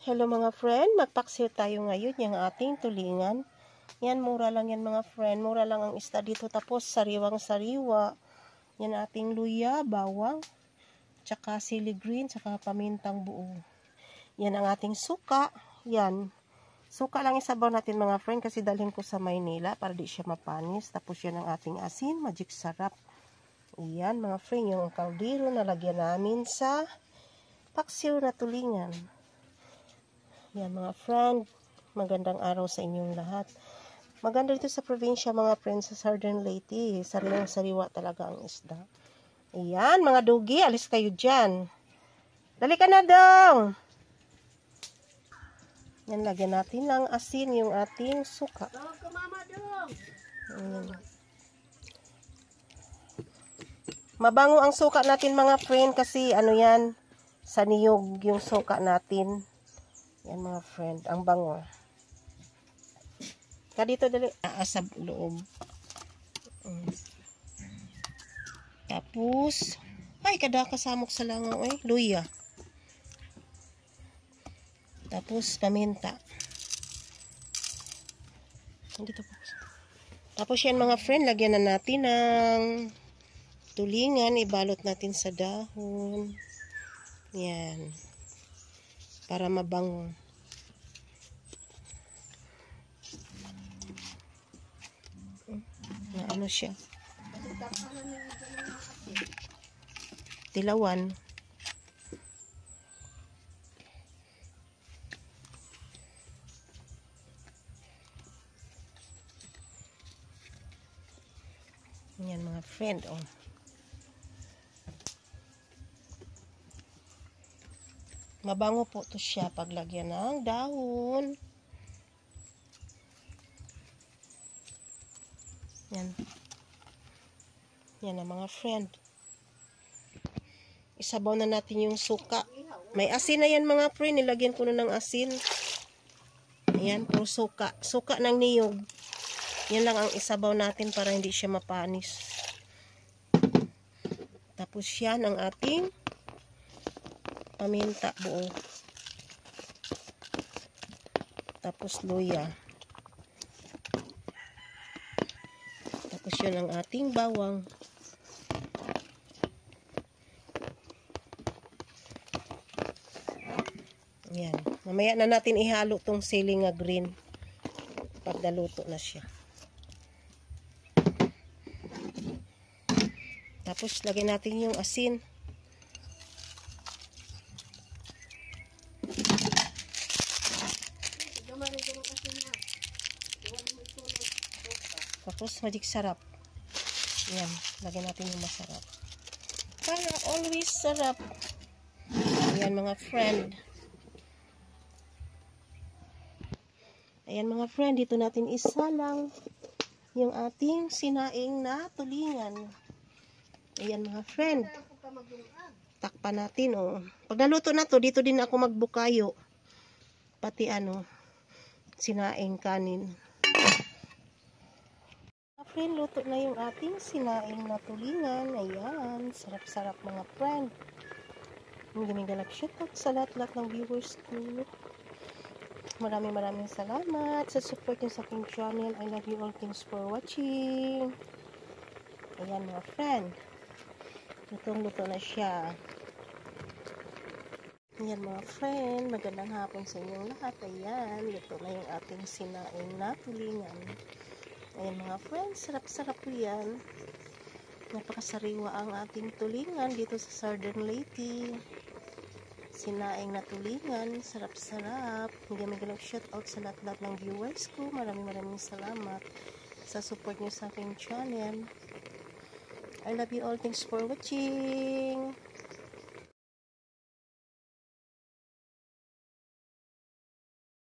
Hello mga friend, magpaksiw tayo ngayon yung ating tulingan. Yan, mura lang yan mga friend. Mura lang ang isda dito. Tapos sariwang sariwa. Yan ating luya, bawang, tsaka sili green, tsaka pamintang buo. Yan ang ating suka. Yan. Suka lang isabaw natin mga friend kasi dalhin ko sa Maynila para di siya mapanis. Tapos yan ang ating asin, magic sarap. Yan mga friend, yung kaldero na lagyan namin sa paksiw na tulingan. Yan mga friend, magandang araw sa inyong lahat. Maganda dito sa probinsya mga friend, sa Southern Leyte. Sariwang sariwa talaga ang isda. Ayan mga dugi, alis kayo dyan. Dali ka na daw. Yan, lagyan natin ng asin yung ating suka. Ayan. Mabango ang suka natin mga friend kasi ano yan, sa niyog yung suka natin. Yan mga friend, ang bango. Dito dali, aasab loob. Tapos, ay kada kasamok sa langaw ay luya. Tapos paminta. Dito po. Tapos yan mga friend, lagyan na natin ng tulingan, ibalot natin sa dahon. Yan. Para mabango. Na ano siya? Tilawan. Yan mga friend, oh. Mabango po to siya paglagyan ng dahon. Yan. Yan ang mga friend. Isabaw na natin yung suka. May asin na yan mga friend. Nilagyan ko na ng asin. Ayan, puro suka. Suka ng niyog. Yan lang ang isabaw natin para hindi siya mapanis. Tapos yan ang ating paminta buo. Tapos luya. Tapos yun ang ating bawang. Yan. Mamaya na natin ihalo tong sili nga green pag naluto na siya. Tapos lagyan natin yung asin. Tapos magic sarap. Yan, lagyan natin yung masarap. Para always sarap. Ayan mga friend. Ayan mga friend, dito natin isalang yung ating sinaing na tulingan. Ayan mga friend. Takpan natin, oh. Pag naluto na to, dito din ako magbukayo. Pati ano, sinaing kanin. Friend, luto na yung ating sinaing na tulingan. Ayan, sarap-sarap mga friend. Maraming shoutout sa lahat-lahat ng viewers ko. Maraming salamat sa support nyo sa aking channel. I love you all. Thanks for watching. Ayan mga friend. Lutong-luto na siya. Ayan mga friend. Magandang hapon sa inyong lahat. Ayan, luto na yung ating sinaing na tulingan. Ayan mga friends, sarap-sarap po yan. Napakasariwa ang ating tulingan dito sa Southern Leyte. Sinaing na tulingan, sarap-sarap. Maraming shoutout sa lahat-lahat ng viewers ko. Maraming salamat sa support nyo sa aking channel. I love you all. Thanks for watching.